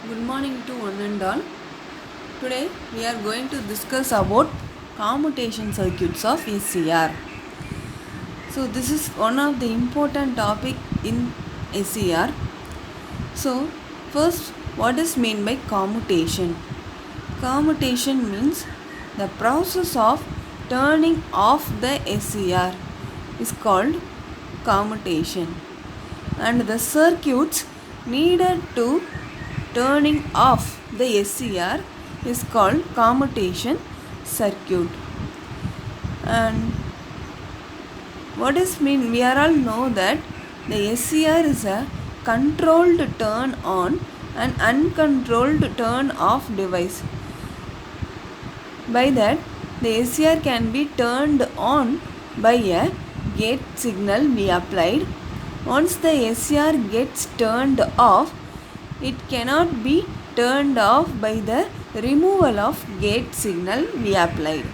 Good morning to one and all. Today we are going to discuss about commutation circuits of SCR. So this is one of the important topic in SCR. So first, what is meant by commutation? Commutation means the process of turning off the SCR is called commutation, and the circuits needed to turning off the SCR is called commutation circuit. And what is mean? We are all know that the SCR is a controlled turn on and uncontrolled turn off device. By that, the SCR can be turned on by a gate signal we applied. Once the SCR gets turned off, it cannot be turned off by the removal of gate signal we applied.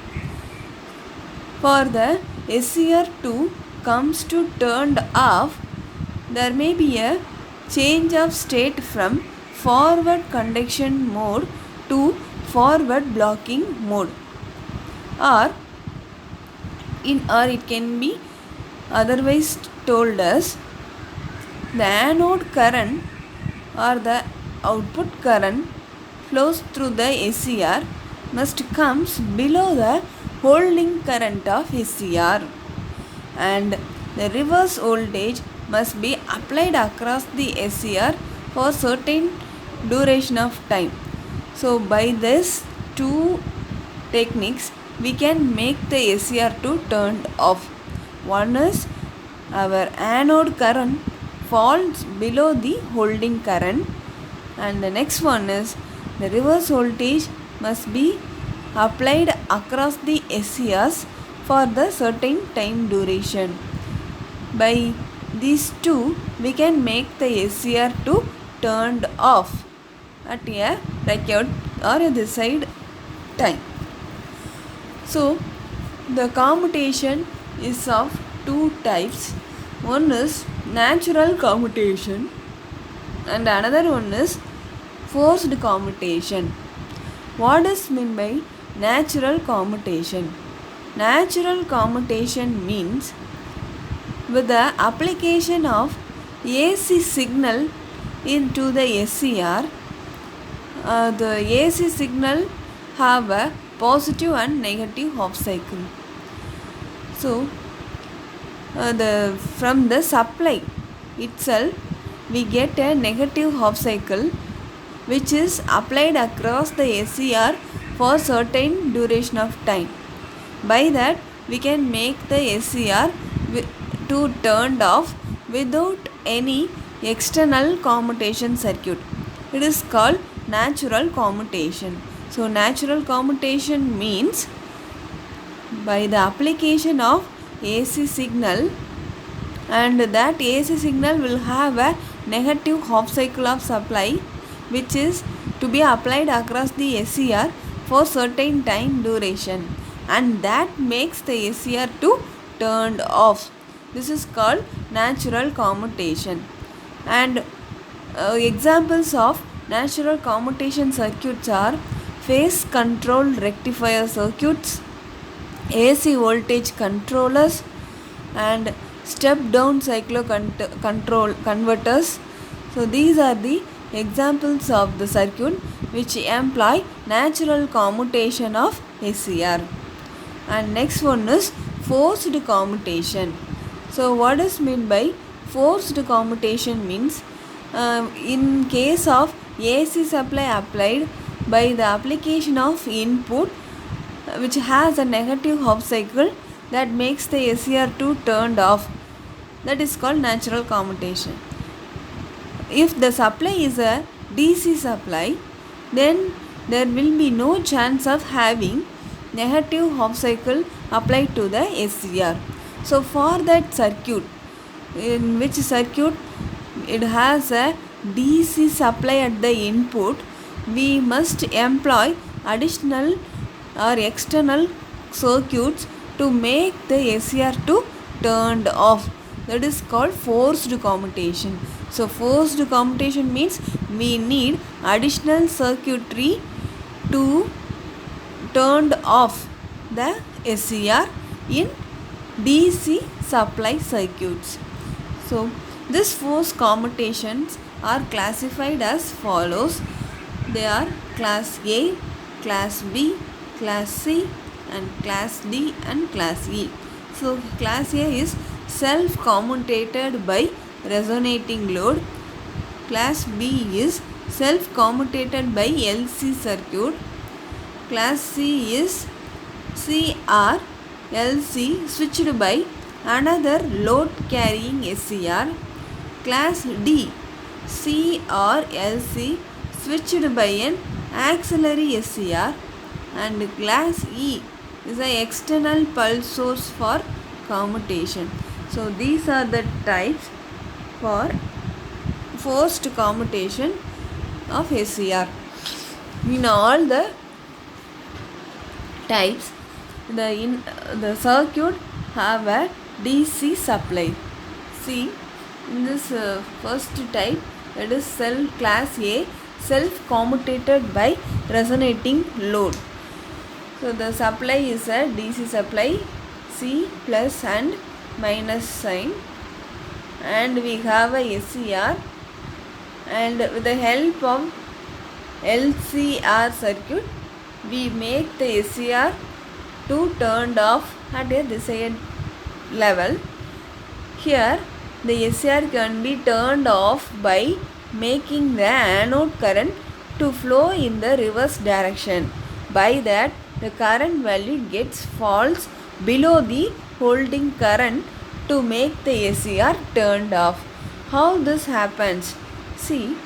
For the SCR to comes to turned off, there may be a change of state from forward conduction mode to forward blocking mode, or it can be otherwise told as the anode current or the output current flows through the SCR must comes below the holding current of SCR, and the reverse voltage must be applied across the SCR for certain duration of time. So by this two techniques we can make the SCR to turned off. One is our anode current falls below the holding current, and the next one is the reverse voltage must be applied across the SCRs for the certain time duration. By these two we can make the SCR to turned off at a record or a desired time. So the commutation is of two types. One is natural commutation and another one is forced commutation. What is meant by natural commutation? Natural commutation means with the application of AC signal into the SCR, the AC signal have a positive and negative half cycle. So from the supply itself we get a negative half cycle which is applied across the SCR for certain duration of time. By that we can make the SCR to turned off without any external commutation circuit. It is called natural commutation. So natural commutation means by the application of AC signal, and that AC signal will have a negative half cycle of supply which is to be applied across the SCR for certain time duration, and that makes the SCR to turned off. This is called natural commutation. And examples of natural commutation circuits are phase control rectifier circuits, AC voltage controllers, and step down control converters. So these are the examples of the circuit which employ natural commutation of SCR. And next one is forced commutation. So what is meant by forced commutation means in case of AC supply applied by the application of input which has a negative half cycle that makes the SCR to turned off, that is called natural commutation. If the supply is a DC supply, then there will be no chance of having negative half cycle applied to the SCR. So for that circuit, in which circuit it has a DC supply at the input, we must employ additional or external circuits to make the SCR to turned off. That is called forced commutation. So forced commutation means we need additional circuitry to turn off the SCR in DC supply circuits. So these forced commutations are classified as follows. They are class A, class B, class C and class D and class E. So class A is self-commutated by resonating load. Class B is self-commutated by LC circuit. Class C is CR LC switched by another load carrying SCR. Class D CR LC switched by an auxiliary SCR, and class E is an external pulse source for commutation. So these are the types for forced commutation of SCR. In all the types, the circuit have a DC supply. See, in this first type, it is class A, self-commutated by resonating load. So the supply is a DC supply, C plus and minus sign, and we have a SCR, and with the help of LCR circuit, we make the SCR to turned off at a desired level. Here the SCR can be turned off by making the anode current to flow in the reverse direction. By that, the current value gets falls below the holding current to make the SCR turned off. How this happens? See,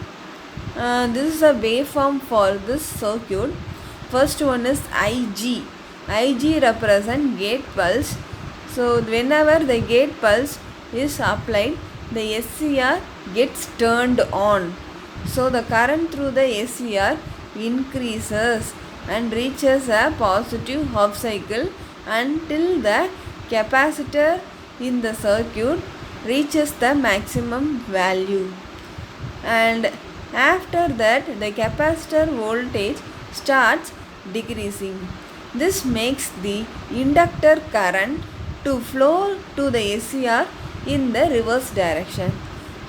this is a waveform for this circuit. First one is IG. IG represent gate pulse. So whenever the gate pulse is applied, the SCR gets turned on. So the current through the SCR increases and reaches a positive half cycle until the capacitor in the circuit reaches the maximum value. And after that, the capacitor voltage starts decreasing. This makes the inductor current to flow to the SCR in the reverse direction.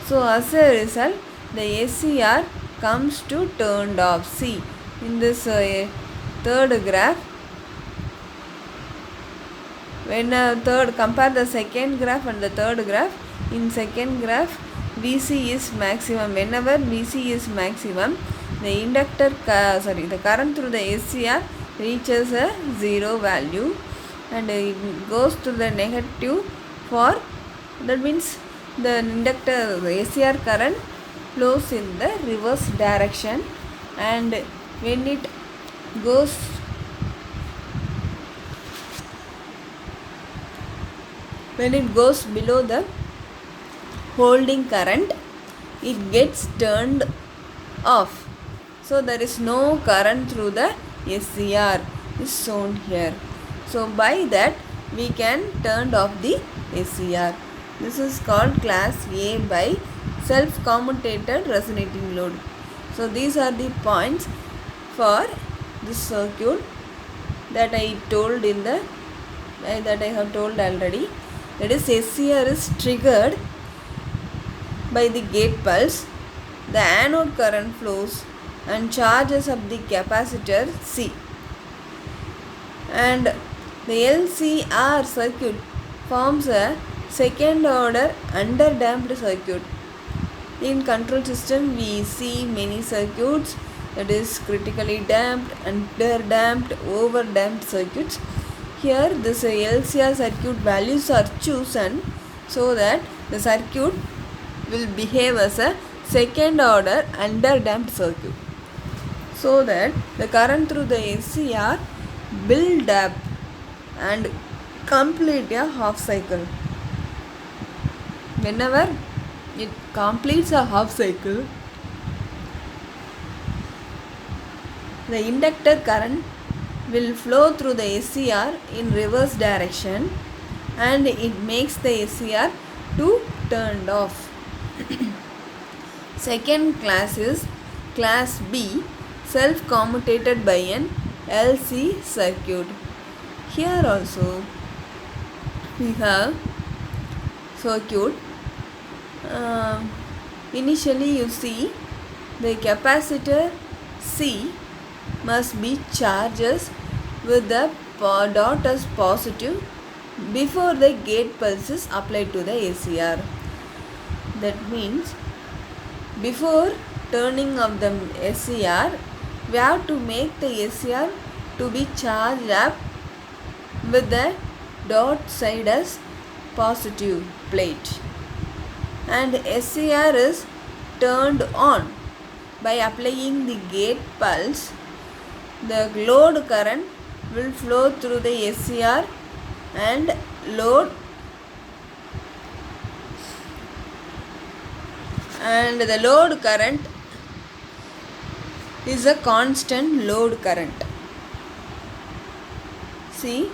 So as a result, the SCR comes to turned off. See, in this third graph, when compare the second graph and the third graph. In second graph, VC is maximum. Whenever VC is maximum, the the current through the SCR reaches a zero value, and it goes to the negative for, that means the inductor, the SCR current flows in the reverse direction, and when it goes below the holding current, it gets turned off. So there is no current through the SCR is shown here. So by that we can turn off the SCR. This is called class A by self-commutated resonating load. So these are the points for this circuit that I told in the that I have told already. That is, SCR is triggered by the gate pulse. The anode current flows and charges up the capacitor C, and the LCR circuit forms a second order underdamped circuit. In control system, we see many circuits, that is critically damped, underdamped, overdamped circuits. Here this LCR circuit values are chosen so that the circuit will behave as a second order underdamped circuit, so that the current through the SCR build up and complete a half cycle. Whenever it completes a half cycle, the inductor current will flow through the SCR in reverse direction, and it makes the SCR to turned off. Second class is class B, self-commutated by an LC circuit. Here also we have circuit. Initially you see the capacitor C must be charged with the dot as positive before the gate pulse is applied to the ACR. That means before turning of the SCR, we have to make the SCR to be charged up with the dot side as positive plate, and SCR is turned on by applying the gate pulse. The load current will flow through the SCR and the load current is a constant load current. See,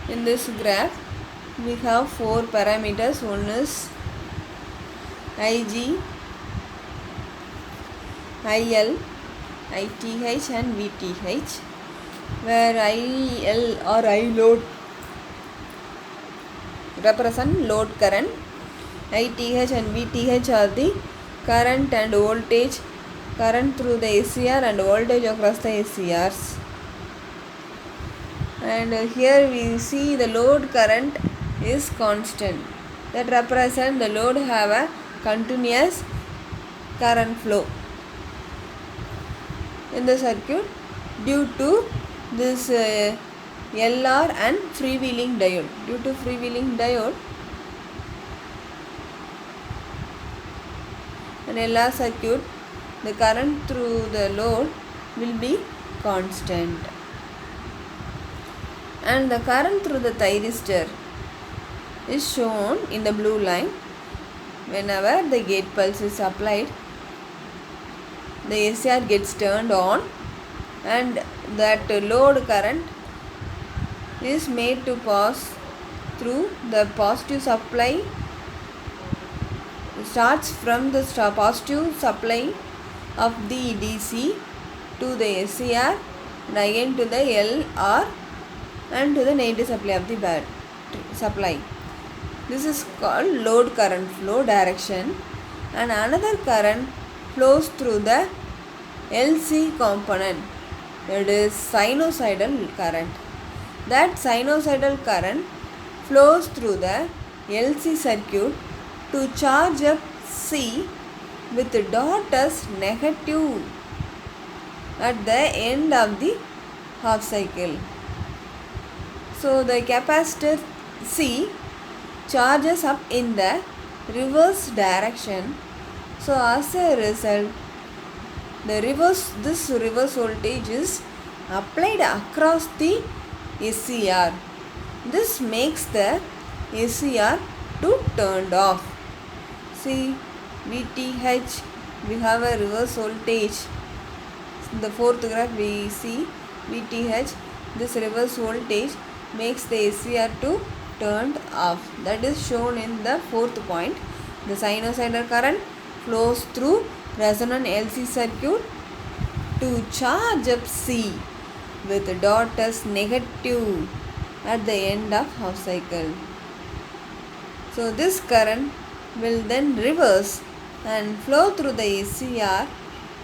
in this graph we have four parameters. One is Ig, IL, ITH and VTH, where IL or I load represent load current, ITH and VTH are the current and voltage, current through the SCR and voltage across the SCRs. And here we see the load current is constant. That represent the load have a continuous current flow in the circuit due to this LR and freewheeling diode. Due to freewheeling diode and LR circuit, the current through the load will be constant, and the current through the thyristor is shown in the blue line. Whenever the gate pulse is applied, the SCR gets turned on and that load current is made to pass through the positive supply. Starts from the positive supply of the DC to the SCR and again to the LR and to the negative supply of the battery supply. This is called load current flow direction, and another current flows through the LC component, that is sinusoidal current. That sinusoidal current flows through the LC circuit to charge up C with dot as negative at the end of the half cycle. So the capacitor C charges up in the reverse direction. So as a result, this reverse voltage is applied across the SCR. This makes the SCR to turned off. See, VTH, we have a reverse voltage. In the fourth graph we see VTH. This reverse voltage makes the SCR to turned off. That is shown in the fourth point. The sinusoidal current flows through resonant LC circuit to charge up C with dot as negative at the end of half cycle. So this current will then reverse and flow through the SCR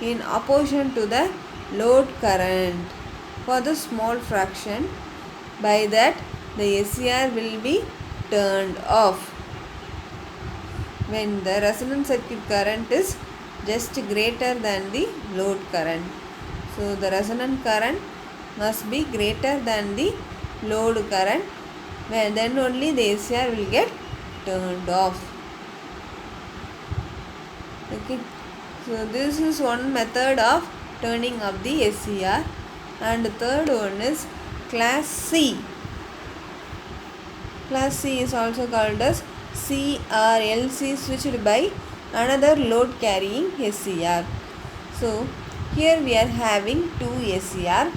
in opposition to the load current for the small fraction. By that, the SCR will be turned off when the resonant circuit current is just greater than the load current. So the resonant current must be greater than the load current, when then only the SCR will get turned off. Okay, so this is one method of turning off the SCR, and the third one is class C. Class C is also called as CRLC switched by another load carrying SCR. So here we are having two SCR.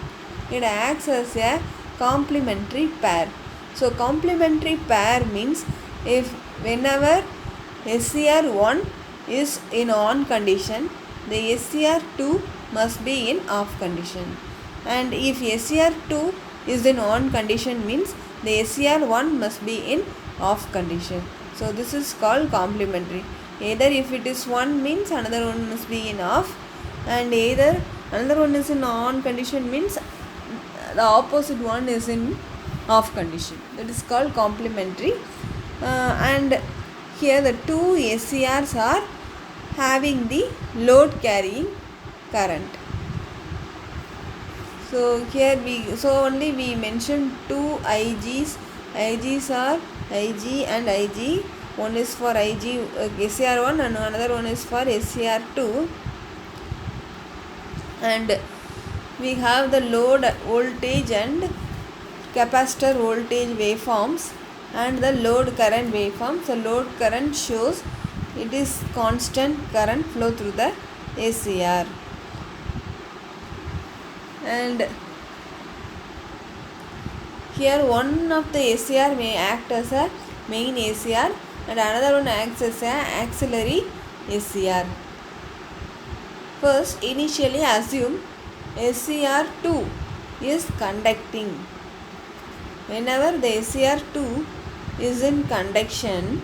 It acts as a complementary pair. So complementary pair means if whenever SCR 1 is in on condition, the SCR2 must be in off condition. And if SCR2 is in on condition means the SCR1 must be in off condition. So this is called complementary. Either if it is 1 means another one must be in off, and either another one is in on condition means the opposite one is in off condition. That is called complementary. And here the two SCRs are having the load carrying current. So here only we mentioned two IGs. IGs are IG and IG. One is for IG SCR1 and another one is for SCR2. And we have the load voltage and capacitor voltage waveforms and the load current waveforms. The load current shows it is constant current flow through the SCR. And here one of the SCR may act as a main SCR and another one acts as an auxiliary SCR. First, initially assume SCR2 is conducting. Whenever the SCR2 is in conduction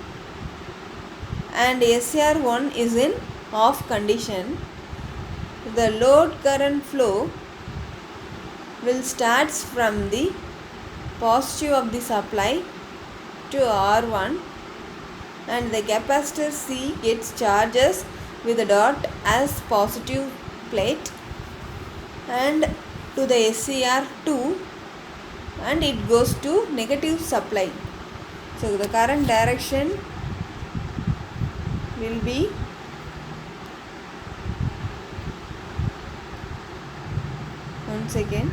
and SCR1 is in off condition, the load current flow will start from the positive of the supply to R1, and the capacitor C gets charges with a dot as positive plate and to the SCR2, and it goes to negative supply. So the current direction will be once again.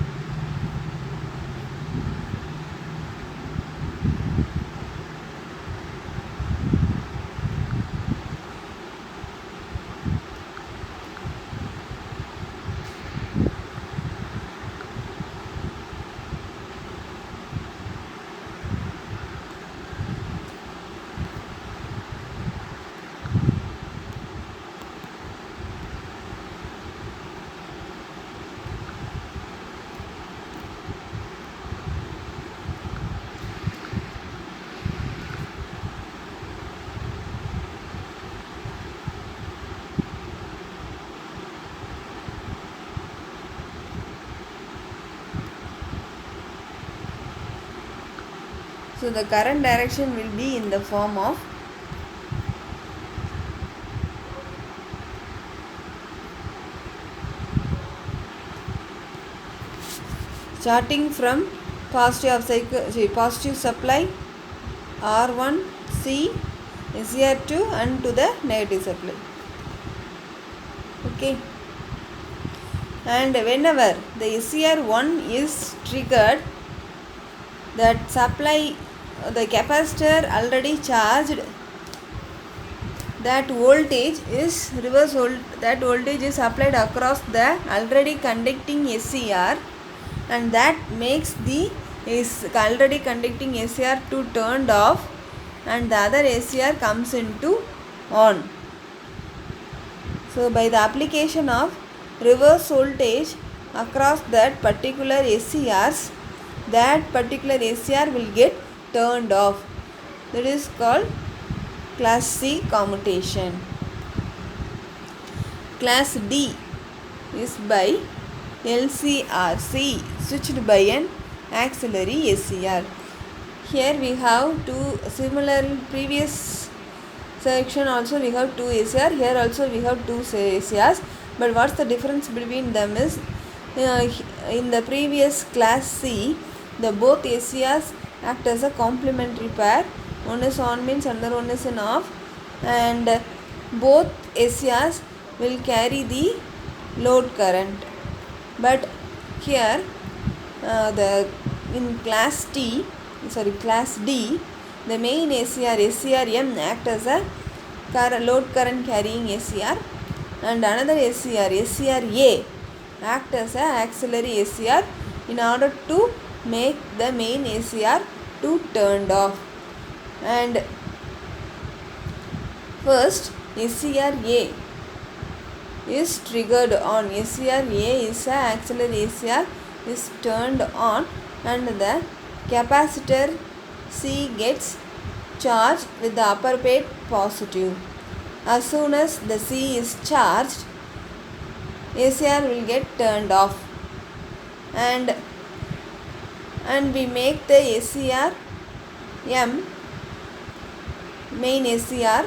So the current direction will be in the form of starting from positive supply R1 C SCR2 and to the negative supply. Okay. And whenever the SCR1 is triggered, that supply, the capacitor already charged, that voltage is that voltage is applied across the already conducting SCR, and that makes the already conducting SCR2 turned off and the other SCR comes into on. So by the application of reverse voltage across that particular SCRs, that particular SCR will get turned off. That is called class C commutation. Class D is by LCR, C switched by an auxiliary SCR. Here we have two similar previous section also we have two SCR, here also we have two SCRs, but what's the difference between them is in the previous class C, the both SCRs act as a complementary pair. One is on means another one is in off, and both SCRs will carry the load current. But here in class D, the main SCR SCRM act as a load current carrying SCR, and another SCRA act as a auxiliary SCR in order to make the main SCR2 turned off. And first SCR A is triggered on. SCR A is a auxiliary SCR is turned on and the capacitor C gets charged with the upper plate positive. As soon as the C is charged, SCR will get turned off and we make the SCR M, main SCR,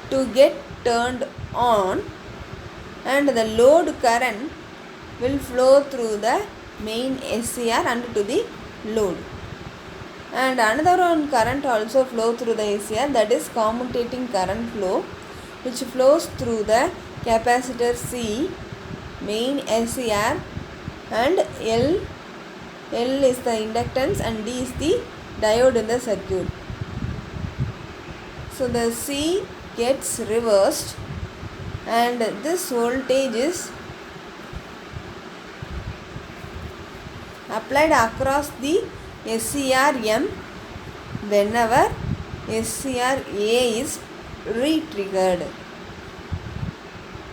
to get turned on and the load current will flow through the main SCR and to the load. And another one current also flow through the SCR, that is commutating current flow, which flows through the capacitor C, main SCR, and L is the inductance and D is the diode in the circuit. So the C gets reversed and this voltage is applied across the SCR M whenever SCR A is re-triggered.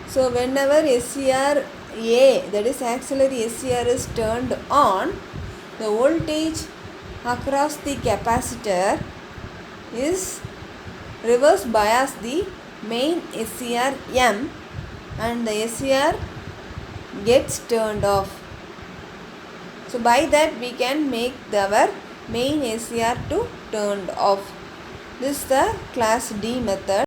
So whenever SCR A, that is auxiliary SCR, is turned on, the voltage across the capacitor is reverse bias the main SCR M and the SCR gets turned off. So by that we can make our main SCR to turned off. This is the class D method.